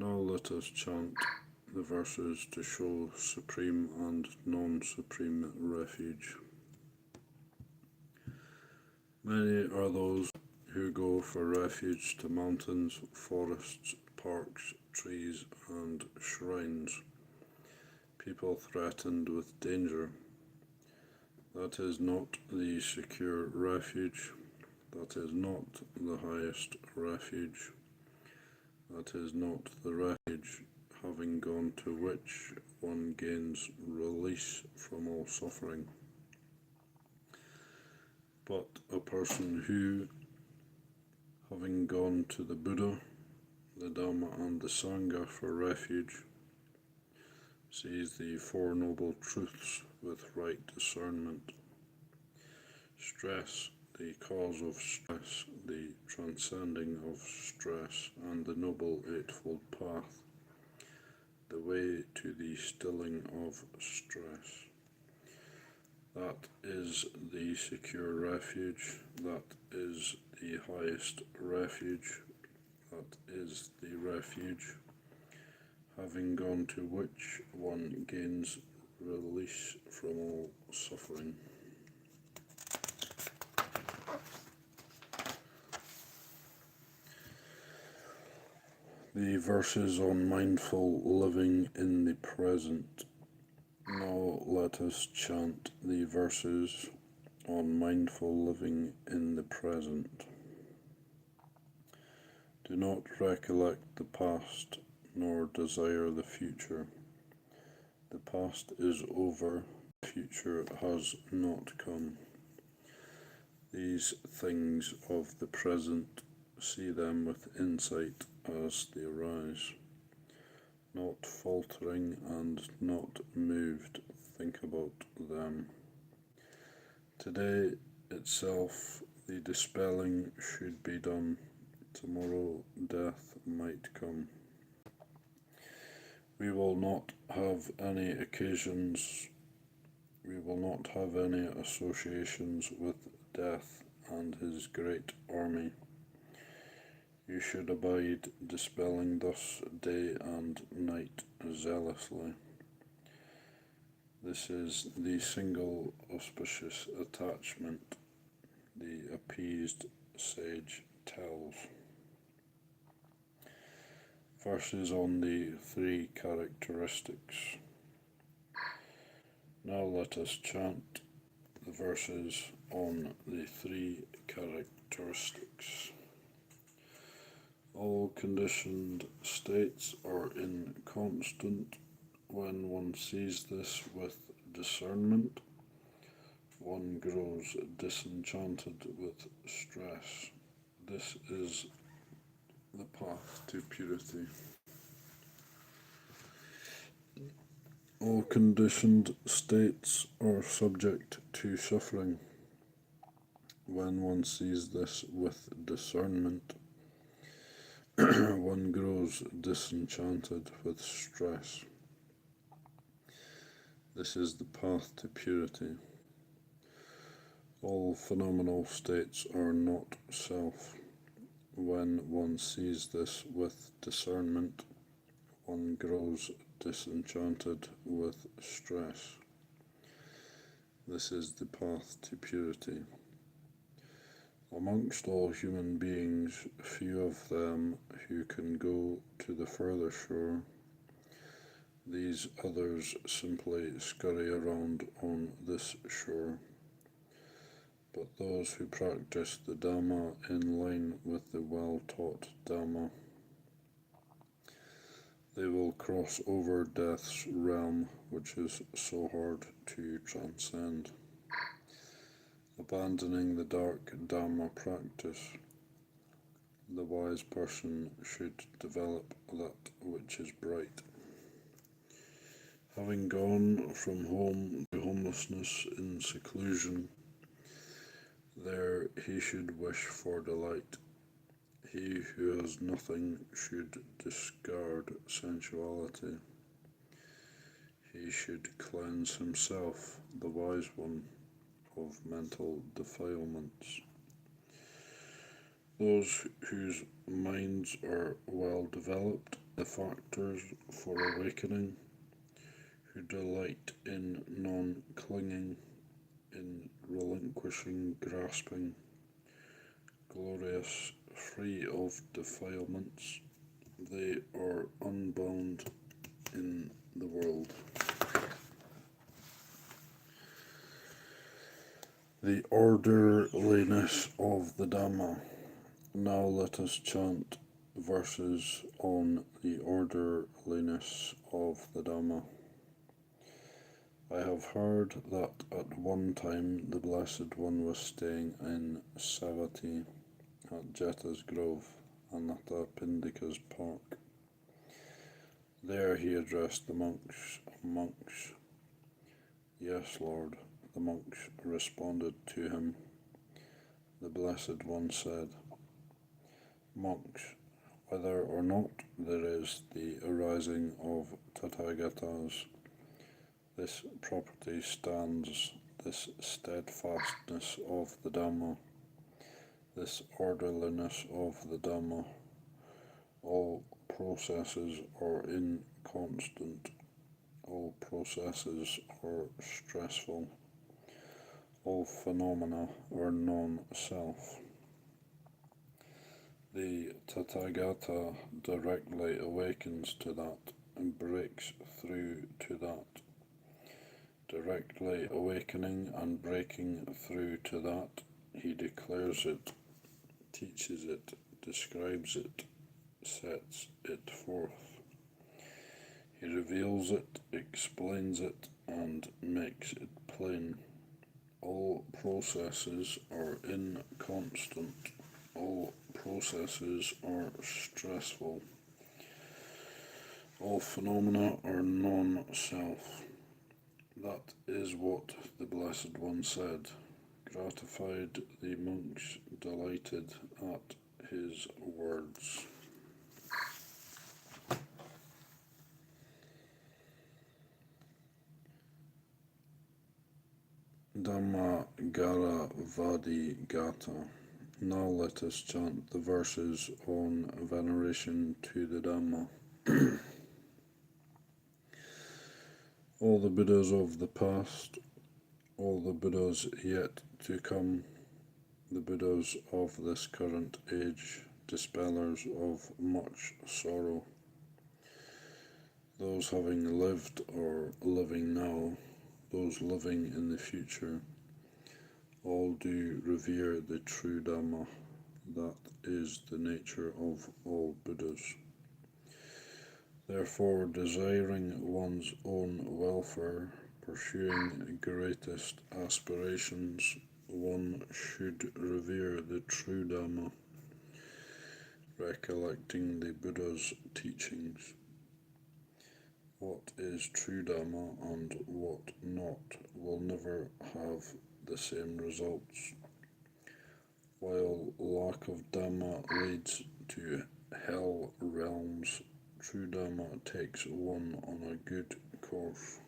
Now let us chant the verses to show supreme and non-supreme refuge. Many are those who go for refuge to mountains, forests, parks, trees, and shrines. People threatened with danger. That is not the secure refuge. That is not the highest refuge. That is not the refuge, having gone to which one gains release from all suffering. But a person who, having gone to the Buddha, the Dhamma and the Sangha for refuge, sees the Four Noble Truths with right discernment. Stress, the cause of stress, the transcending of stress, and the Noble Eightfold Path, the way to the stilling of stress. That is the secure refuge, that is the highest refuge, that is the refuge, having gone to which one gains release from all suffering. The verses on mindful living in the present. Now let us chant the verses on mindful living in the present. Do not recollect the past, nor desire the future. The past is over, the future has not come. These things of the present, see them with insight as they arise. Not faltering and not moved, think about them. Today itself the dispelling should be done. Tomorrow death might come. We will not have any occasions, we will not have any associations with death and his great army. You should abide dispelling thus day and night zealously. This is the single auspicious attachment, the appeased sage tells. Verses on the three characteristics. Now let us chant the verses on the three characteristics. All conditioned states are inconstant. When one sees this with discernment, one grows disenchanted with stress. This is the path to purity. All conditioned states are subject to suffering. When one sees this with discernment, one grows disenchanted with stress. This is the path to purity. All phenomenal states are not self. When one sees this with discernment, one grows disenchanted with stress. This is the path to purity. Amongst all human beings, few of them who can go to the further shore. These others simply scurry around on this shore. But those who practice the Dhamma in line with the well-taught Dhamma, they will cross over death's realm, which is so hard to transcend. Abandoning the dark Dhamma practice, the wise person should develop that which is bright. Having gone from home to homelessness in seclusion, there he should wish for delight. He who has nothing should discard sensuality. He should cleanse himself, the wise one, of mental defilements. Those whose minds are well developed the factors for awakening, who delight in non-clinging, in relinquishing grasping, glorious, free of defilements, they are unbound in the world. The orderliness of the Dhamma. Now let us chant verses on the orderliness of the Dhamma. I have heard that at one time the Blessed One was staying in Savatthi at Jeta's Grove, Anatta Pindika's park. There he addressed the monks. Monks, yes, Lord, the monks responded to him. The Blessed One said, monks, whether or not there is the arising of Tathagatas, this property stands, this steadfastness of the Dhamma, this orderliness of the Dhamma. All processes are inconstant, all processes are stressful, all phenomena are non-self. The Tathagata directly awakens to that and breaks through to that. Directly awakening and breaking through to that, he declares it, teaches it, describes it, sets it forth. He reveals it, explains it, and makes it plain. All processes are inconstant. All processes are stressful. All phenomena are non-self. That is what the Blessed One said. Gratified, the monks delighted at his words. Dhamma Gara Vadi Gata. Now let us chant the verses on veneration to the Dhamma. All the Buddhas of the past, all the Buddhas yet to come, the Buddhas of this current age, dispellers of much sorrow, those having lived or living now, those living in the future, all do revere the true Dhamma, that is the nature of all Buddhas. Therefore, desiring one's own welfare, pursuing greatest aspirations, one should revere the true Dhamma, recollecting the Buddha's teachings. What is true Dhamma and what not will never have the same results. While lack of Dhamma leads to hell realms, true Dhamma takes one on a good course.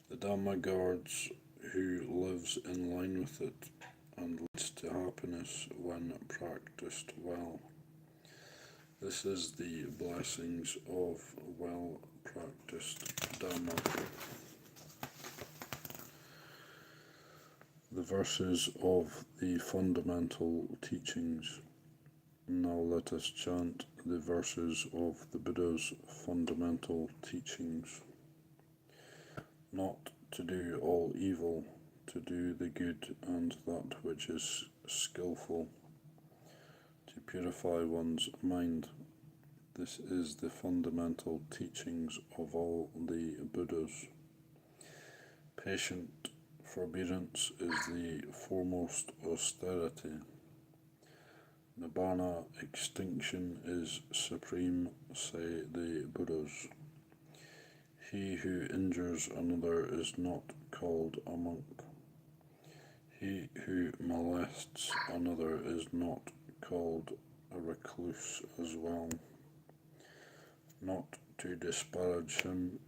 The Dhamma guards who lives in line with it and leads to happiness when practiced well. This is the blessings of well-practiced Dhamma. The verses of the fundamental teachings. Now let us chant the verses of the Buddha's fundamental teachings. Not to do all evil, to do the good and that which is skillful, to purify one's mind. This is the fundamental teachings of all the Buddhas. Patient forbearance is the foremost austerity. Nibbana extinction is supreme, say the Buddhas. He who injures another is not called a monk. He who molests another is not called a recluse as well. Not to disparage him,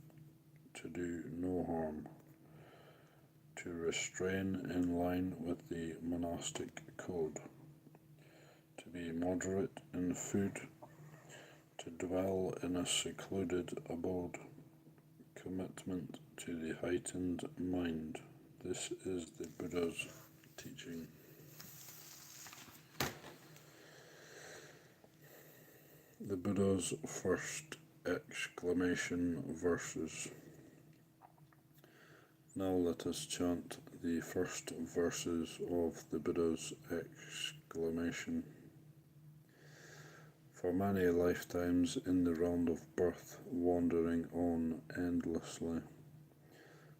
to do no harm, to restrain in line with the monastic code, to be moderate in food, to dwell in a secluded abode, commitment to the heightened mind. This is the Buddha's teaching. The Buddha's first exclamation verses. Now let us chant the first verses of the Buddha's exclamation. For many lifetimes in the round of birth, wandering on endlessly,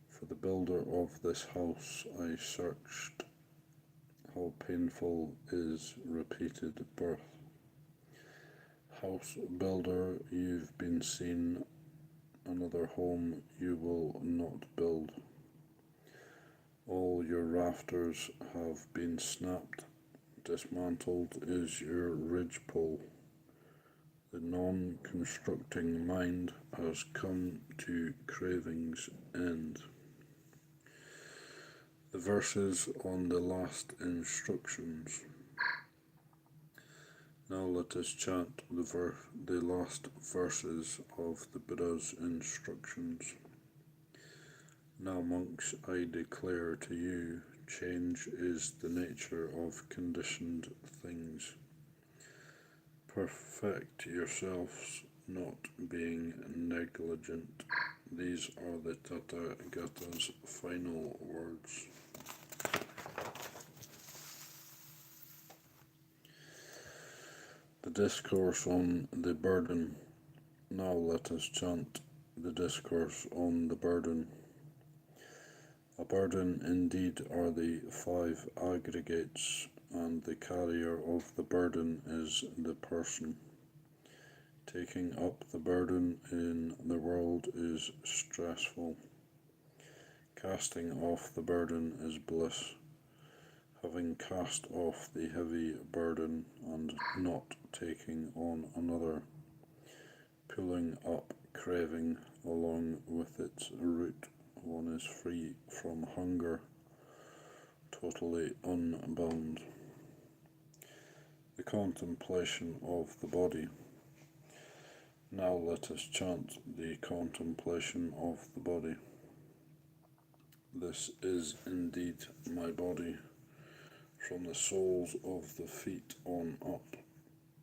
for the builder of this house I searched. How painful is repeated birth. House builder, you've been seen, another home you will not build. All your rafters have been snapped, dismantled is your ridgepole. The non-constructing mind has come to craving's end. The verses on the last instructions. Now let us chant the last verses of the Buddha's instructions. Now, monks, I declare to you, change is the nature of conditioned things. Perfect yourselves, not being negligent. These are the Tathagata's final words. The discourse on the burden. Now let us chant the discourse on the burden. A burden indeed are the 5 aggregates, and the carrier of the burden is the person. Taking up the burden in the world is stressful. Casting off the burden is bliss. Having cast off the heavy burden and not taking on another, pulling up craving along with its root, one is free from hunger, totally unbound. The contemplation of the body. Now let us chant the contemplation of the body. This is indeed my body, from the soles of the feet on up,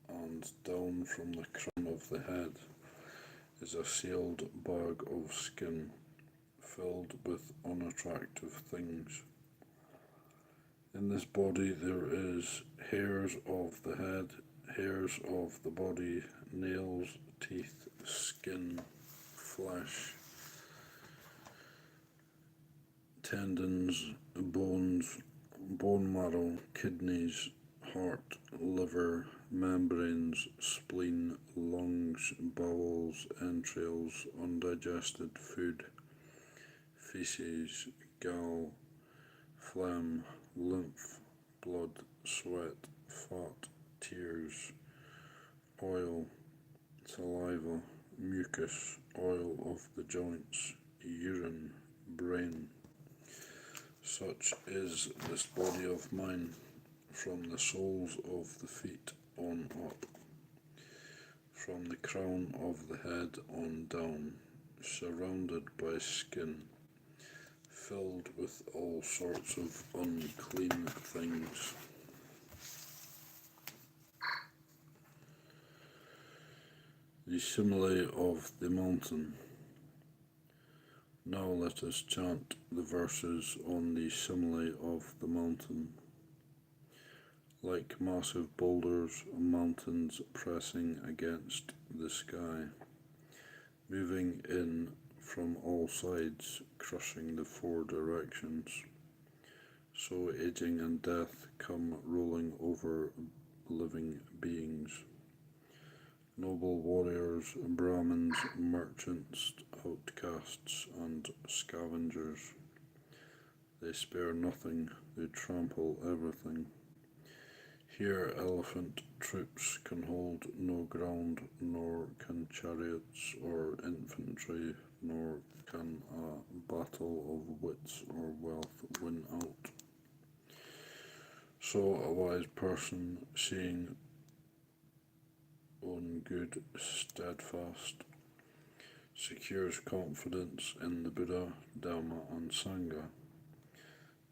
and down from the crown of the head is a sealed bag of skin, filled with unattractive things. In this body there is hairs of the head, hairs of the body, nails, teeth, skin, flesh, tendons, bones, bone marrow, kidneys, heart, liver, membranes, spleen, lungs, bowels, entrails, undigested food, feces, gall, phlegm, lymph, blood, sweat, fat, tears, oil, saliva, mucus, oil of the joints, urine, brain. Such is this body of mine, from the soles of the feet on up, from the crown of the head on down, surrounded by skin, filled with all sorts of unclean things. The simile of the mountain. Now let us chant the verses on the simile of the mountain. Like massive boulders, mountains pressing against the sky, moving in from all sides, crushing the 4 directions. So aging and death come rolling over living beings. Noble warriors, Brahmins, merchants, outcasts, and scavengers. They spare nothing, they trample everything. Here elephant troops can hold no ground, nor can chariots or infantry, nor can a battle of wits or wealth win out. So a wise person, seeing on good, steadfast, secures confidence in the Buddha, Dhamma and Sangha.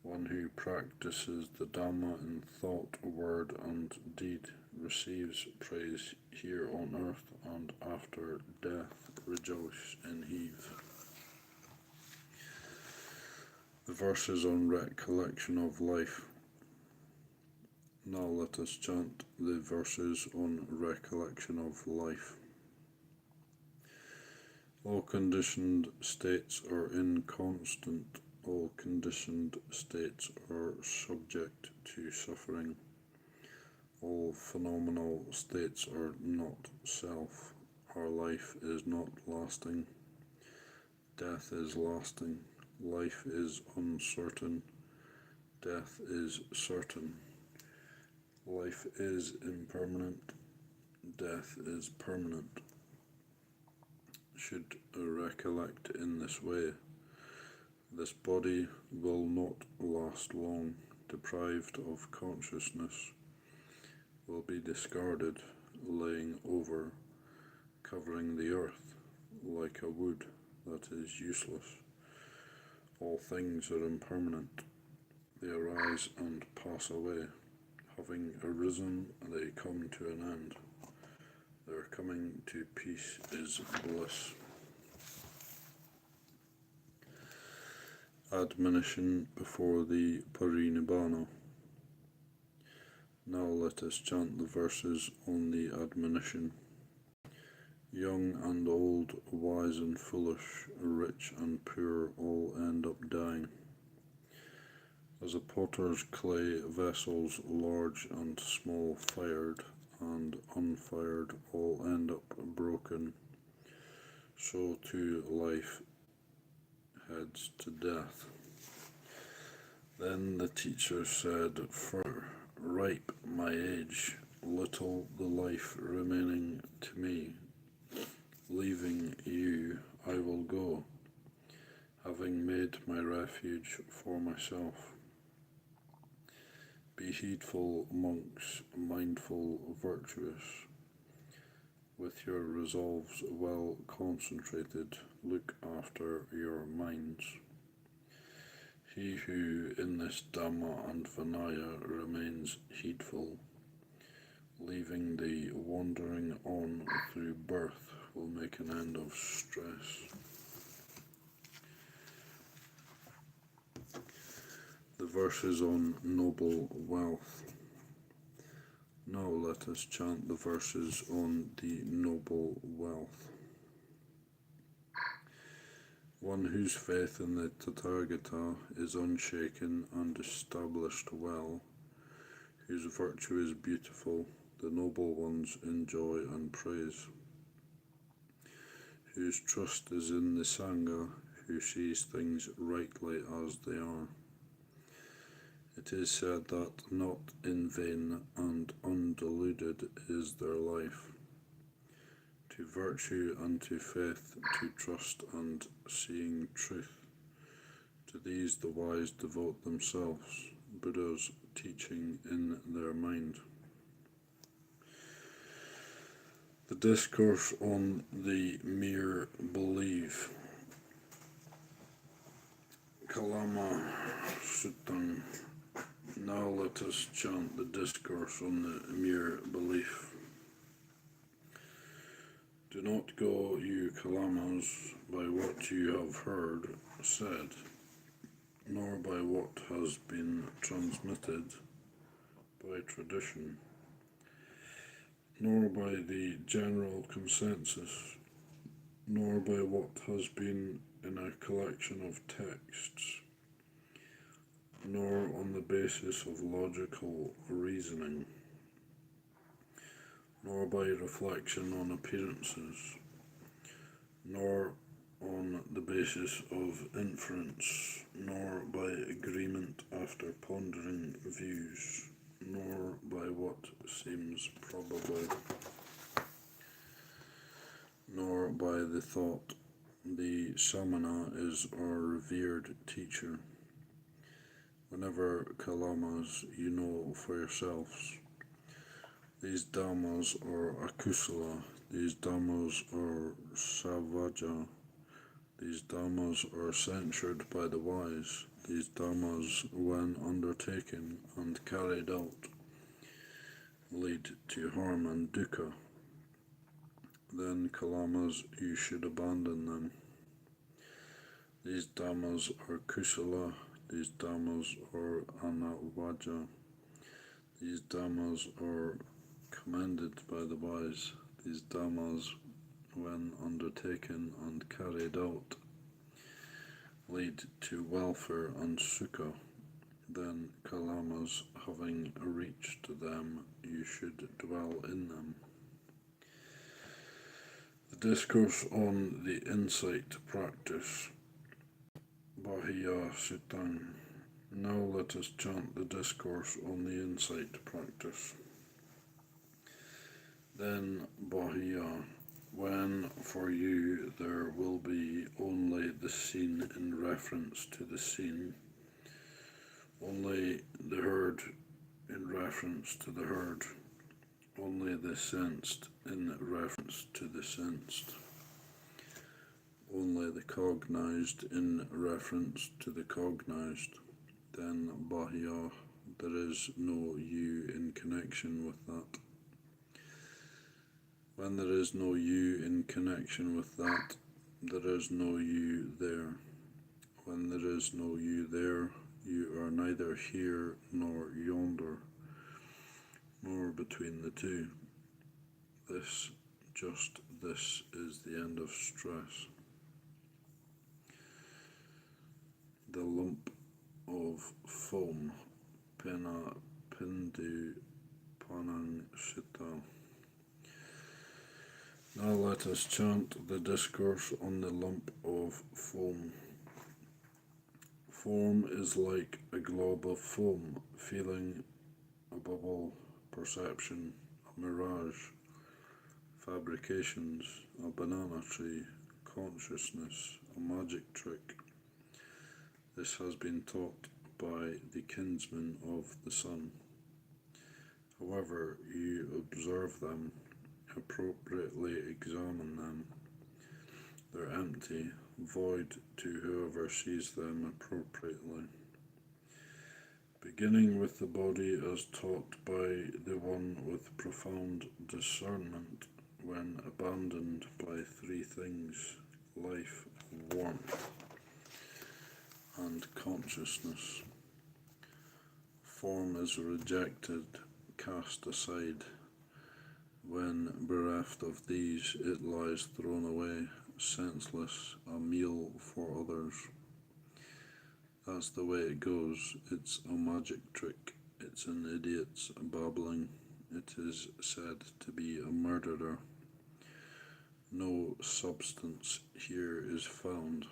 One who practices the Dhamma in thought, word and deed receives praise here on earth, and after death rejoice in heave. The verses on recollection of life. Now let us chant the verses on recollection of life. All conditioned states are inconstant. All conditioned states are subject to suffering. All phenomenal states are not self. Our life is not lasting. Death is lasting. Life is uncertain. Death is certain. Life is impermanent. Death is permanent. Should recollect in this way. This body will not last long. Deprived of consciousness, will be discarded, laying over, covering the earth like a wood that is useless. All things are impermanent. They arise and pass away. Having arisen, they come to an end. Their coming to peace is bliss. Admonition before the Parinibbana. Now let us chant the verses on the admonition. Young and old, wise and foolish, rich and poor, all end up dying. As a potter's clay vessels, large and small, fired and unfired, all end up broken, so too life heads to death. Then the teacher said, "For ripe my age, little the life remaining to me. Leaving you, I will go, having made my refuge for myself. Be heedful, monks, mindful, virtuous. With your resolves well concentrated, look after your minds. He who in this Dhamma and Vinaya remains heedful, leaving the wandering on through birth, will make an end of stress." The verses on noble wealth. Now let us chant the verses on the noble wealth. One whose faith in the Tathagata is unshaken and established well, whose virtue is beautiful, the noble ones enjoy and praise. Whose trust is in the Sangha, who sees things rightly as they are. It is said that not in vain and undeluded is their life. To virtue and to faith, to trust and seeing truth. To these the wise devote themselves, Buddha's teaching in their mind. The discourse on the mere belief. Kalama Suttam. Now let us chant the discourse on the mere belief. Do not go, you Kalamas, by what you have heard said, nor by what has been transmitted by tradition, nor by the general consensus, nor by what has been in a collection of texts, nor on the basis of logical reasoning, nor by reflection on appearances, nor on the basis of inference, nor by agreement after pondering views, nor by what seems probable, nor by the thought. The Samana is our revered teacher. Whenever Kalamas, you know for yourselves. These Dhammas are akusala, These dhammas are savaja. These dhammas are censured by the wise. These dhammas, when undertaken and carried out, lead to harm and dukkha. Then kalamas, you should abandon them. These dhammas are kusala. These dhammas are anavaja. These dhammas are commended by the wise. These dhammas, when undertaken and carried out, lead to welfare and sukha. Then kalamas, having reached them, you should dwell in them. The discourse on the insight practice. Bahya Sutang. Now let us chant the discourse on the insight practice. Then Bahya. When for you there will be only the seen in reference to the seen, only the heard in reference to the heard, only the sensed in reference to the sensed, only the cognized in reference to the cognized, then Bahya, there is no you in connection with that. When there is no you in connection with that, there is no you there. When there is no you there, you are neither here nor yonder, nor between the two. Just this is the end of stress. The lump of foam, pena pindu panang sita. Now let us chant the discourse on the lump of foam. Form is like a globe of foam, feeling, a bubble, perception, a mirage, fabrications, a banana tree, consciousness, a magic trick. This has been taught by the kinsmen of the sun. However, you observe them, appropriately examine them. They're empty, void to whoever sees them appropriately. Beginning with the body as taught by the one with profound discernment, when abandoned by three things, life, warmth, and consciousness. Form is rejected, cast aside. When bereft of these, it lies thrown away, senseless, a meal for others. That's the way it goes. It's a magic trick. It's an idiot's babbling. It is said to be a murderer. No substance here is found.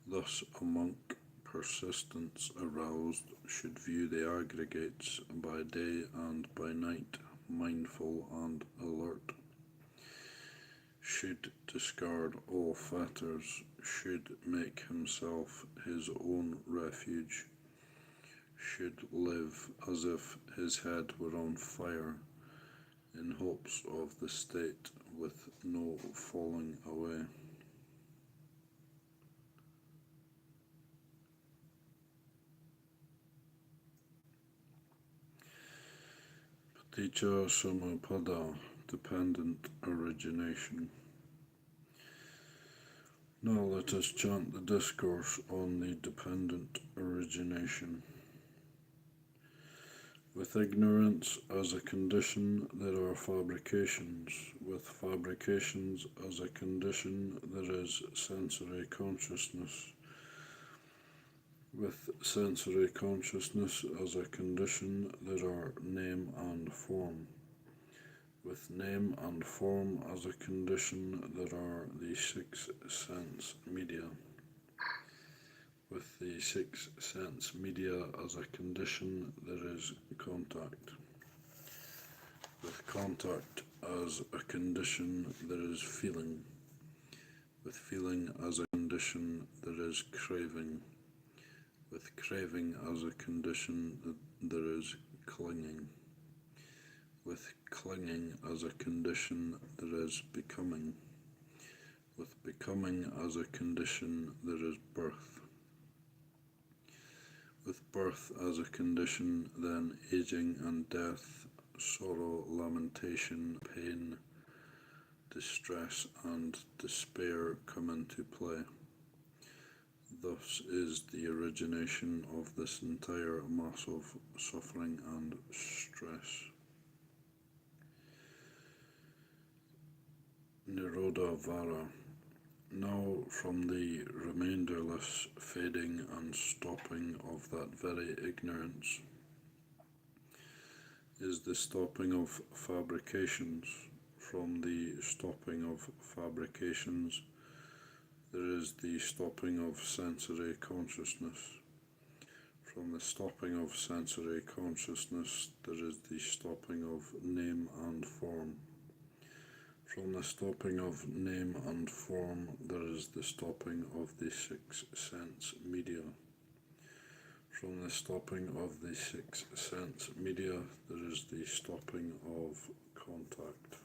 Thus a monk, persistence aroused, should view the aggregates by day and by night, mindful and alert. Should discard all fetters, should make himself his own refuge, should live as if his head were on fire, in hopes of the state with no falling away. Paticca Samuppada, dependent origination. Now let us chant the discourse on the dependent origination. With ignorance as a condition, there are fabrications. With fabrications as a condition, there is sensory consciousness. With sensory consciousness as a condition, there are name and form. With name and form as a condition, there are the six sense media. With the six sense media as a condition, there is contact. With contact as a condition, there is feeling. With feeling as a condition, there is craving. With craving as a condition, there is clinging. With clinging as a condition, there is becoming. With becoming as a condition, there is birth. With birth as a condition, then aging and death, sorrow, lamentation, pain, distress, and despair come into play. Thus is the origination of this entire mass of suffering and stress. Nirodha Vara. Now from the remainderless fading and stopping of that very ignorance is the stopping of fabrications. From the stopping of fabrications there is the stopping of sensory consciousness. From the stopping of sensory consciousness there is the stopping of name and form. From the stopping of name and form there is the stopping of the six sense media. From the stopping of the six sense media there is the stopping of contact.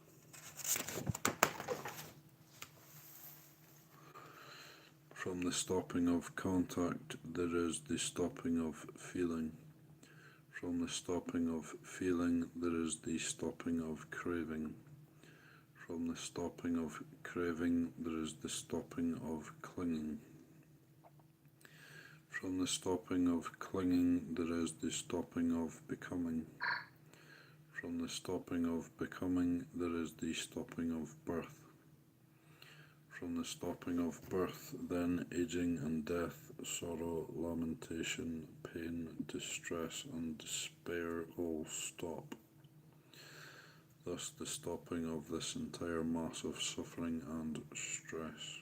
From the stopping of contact there is the stopping of feeling. From the stopping of feeling there is the stopping of craving. From the stopping of craving there is the stopping of clinging. From the stopping of clinging there is the stopping of becoming. From the stopping of becoming there is the stopping of birth. From the stopping of birth then aging and death, sorrow, lamentation, pain, distress and despair all stop. Thus the stopping of this entire mass of suffering and stress.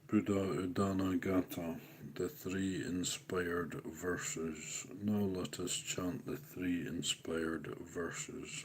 Buddha Udana Gata, the three inspired verses. Now let us chant the three inspired verses.